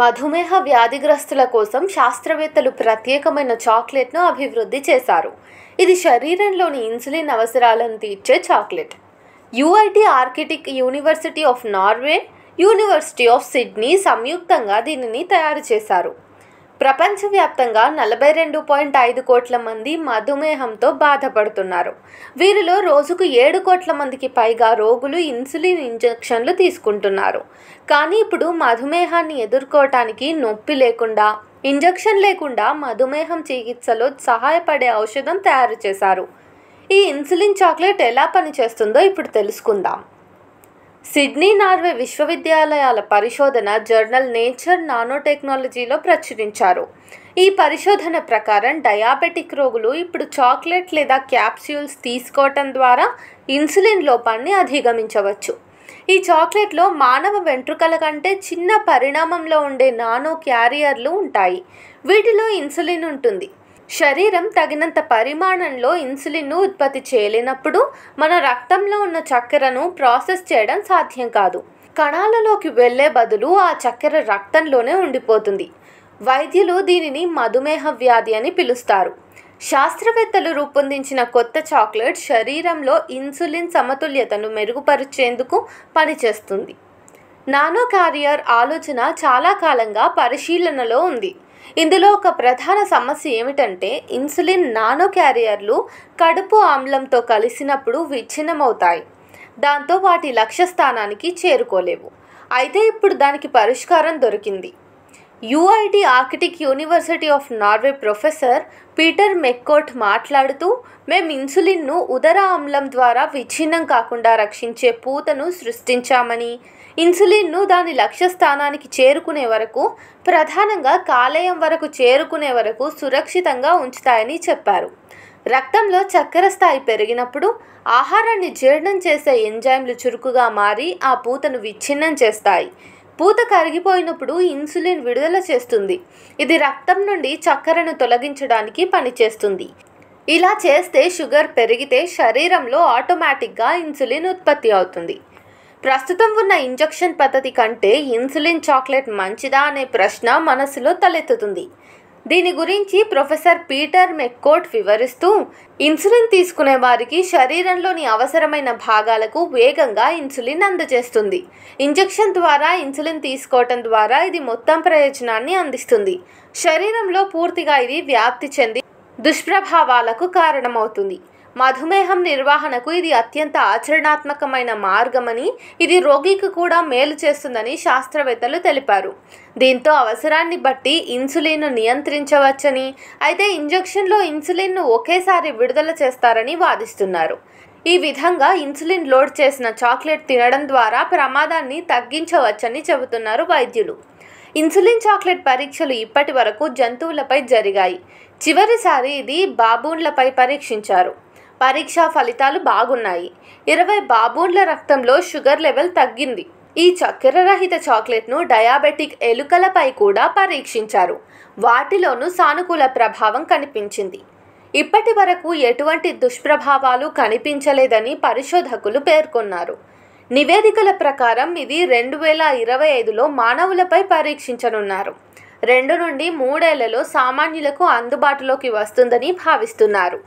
మధుమేహ వ్యాధిగ్రస్తుల కోసం శాస్త్రవేత్తలు ప్రత్యేకమైన చాక్లెట్ను అభివృద్ధి చేశారు. ఇది శరీరంలోని ఇన్సులిన్ అవసరాలను తీర్చే chocolate. UIT Arctic University of Norway, University of Sydney సంయుక్తంగా దీనిని తయారు చేశారు. ప్రపంచవ్యాప్తంగా 42.5 కోట్ల మంది మధుమేహంతో బాధపడుతున్నారు. వీరిలో రోజుకు 7 కోట్ల మందికి పైగా రోగులు ఇన్సులిన్ ఇంజెక్షన్లు తీసుకుంటున్నారు. కానీ ఇప్పుడు మధుమేహాన్ని ఎదుర్కోవటానికి నొప్పి లేకుండా, ఇంజెక్షన్ లేకుండా మధుమేహం చికిత్సలో సహాయపడే ఔషధం తయారు చేశారు. ఈ ఇన్సులిన్ చాక్లెట్ ఎలా పనిచేస్తుందో ఇప్పుడు తెలుసుకుందాం. సిడ్నీ, నార్వే విశ్వవిద్యాలయాల పరిశోధన జర్నల్ నేచర్ నానోటెక్నాలజీలో ప్రచురించారు. ఈ పరిశోధన ప్రకారం డయాబెటిక్ రోగులు ఇప్పుడు చాక్లెట్ లేదా క్యాప్సూల్స్ తీసుకోవటం ద్వారా ఇన్సులిన్ లోపాన్ని అధిగమించవచ్చు. ఈ చాక్లెట్లో మానవ వెంట్రుకల కంటే చిన్న పరిణామంలో ఉండే నానో క్యారియర్లు ఉంటాయి. వీటిలో ఇన్సులిన్ ఉంటుంది. శరీరం తగినంత పరిమాణంలో ఇన్సులిన్ను ఉత్పత్తి చేయలేనప్పుడు మన రక్తంలో ఉన్న చక్కెరను ప్రాసెస్ చేయడం సాధ్యం కాదు. కణాలలోకి వెళ్లే బదులు ఆ చక్కెర రక్తంలోనే ఉండిపోతుంది. వైద్యులు దీనిని మధుమేహ వ్యాధి అని పిలుస్తారు. శాస్త్రవేత్తలు రూపొందించిన కొత్త చాక్లెట్ శరీరంలో ఇన్సులిన్ సమతుల్యతను మెరుగుపరిచేందుకు పనిచేస్తుంది. నానో క్యారియర్ ఆలోచన చాలా కాలంగా పరిశీలనలో ఉంది. ఇందులో ఒక ప్రధాన సమస్య ఏమిటంటే ఇన్సులిన్ నానో క్యారియర్లు కడుపు ఆమ్లంతో కలిసినప్పుడు విచ్ఛిన్నమవుతాయి. దాంతో వాటి లక్ష్య స్థానానికి చేరుకోలేవు. అయితే ఇప్పుడు దానికి పరిష్కారం దొరికింది. UIT Arctic University of Norway professor Peter McCourt మాట్లాడుతూ, మేము ఇన్సులిన్ను ఉదర ఆమ్లం ద్వారా విచ్ఛిన్నం కాకుండా రక్షించే పూతను సృష్టించామని, ఇన్సులిన్ను దాని లక్ష్య స్థానానికి చేరుకునే వరకు, ప్రధానంగా కాలేయం వరకు చేరుకునే వరకు సురక్షితంగా ఉంచుతాయని చెప్పారు. రక్తంలో చక్కెర స్థాయి పెరిగినప్పుడు ఆహారాన్ని జీర్ణం చేసే ఎంజైమ్లు చురుకుగా మారి ఆ పూతను విచ్ఛిన్నం చేస్తాయి. పూత కరిగిపోయినప్పుడు ఇన్సులిన్ విడుదల చేస్తుంది. ఇది రక్తం నుండి చక్కెరను తొలగించడానికి పనిచేస్తుంది. ఇలా చేస్తే షుగర్ పెరిగితే శరీరంలో ఆటోమేటిక్గా ఇన్సులిన్ ఉత్పత్తి అవుతుంది. ప్రస్తుతం ఉన్న ఇంజెక్షన్ పద్ధతి కంటే ఇన్సులిన్ చాక్లెట్ మంచిదా అనే ప్రశ్న మనసులో తలెత్తుతుంది. దీని గురించి ప్రొఫెసర్ పీటర్ మెక్కోట్ వివరిస్తూ, ఇన్సులిన్ తీసుకునే వారికి శరీరంలోని అవసరమైన భాగాలకు వేగంగా ఇన్సులిన్ అందజేస్తుంది. ఇంజెక్షన్ ద్వారా ఇన్సులిన్ తీసుకోవటం ద్వారా ఇది మొత్తం ప్రయోజనాన్ని అందిస్తుంది. శరీరంలో పూర్తిగా ఇది వ్యాప్తి చెంది దుష్ప్రభావాలకు కారణమవుతుంది. మధుమేహం నిర్వహణకు ఇది అత్యంత ఆచరణాత్మకమైన మార్గమని, ఇది రోగికి కూడా మేలు చేస్తుందని శాస్త్రవేత్తలు తెలిపారు. దీంతో అవసరాన్ని బట్టి ఇన్సులిన్ను నియంత్రించవచ్చని, అయితే ఇంజెక్షన్లో ఇన్సులిన్ను ఒకేసారి విడుదల చేస్తారని వాదిస్తున్నారు. ఈ విధంగా ఇన్సులిన్ లోడ్ చేసిన చాక్లెట్ తినడం ద్వారా ప్రమాదాన్ని తగ్గించవచ్చని చెబుతున్నారు వైద్యులు. ఇన్సులిన్ చాక్లెట్ పరీక్షలు ఇప్పటి వరకు జంతువులపై జరిగాయి. చివరిసారి ఇది బాబూన్లపై పరీక్షించారు. పరీక్షా ఫలితాలు బాగున్నాయి. 20 బాబూన్ల రక్తంలో షుగర్ లెవెల్ తగ్గింది. ఈ చక్కెర రహిత చాక్లెట్ను డయాబెటిక్ ఎలుకలపై కూడా పరీక్షించారు. వాటిలోనూ సానుకూల ప్రభావం కనిపించింది. ఇప్పటి వరకు ఎటువంటి దుష్ప్రభావాలు కనిపించలేదని పరిశోధకులు పేర్కొన్నారు. నివేదికల ప్రకారం ఇది 2025లో మానవులపై పరీక్షించనున్నారు. 2 నుండి 3 ఏళ్లలో సామాన్యులకు అందుబాటులోకి వస్తుందని భావిస్తున్నారు.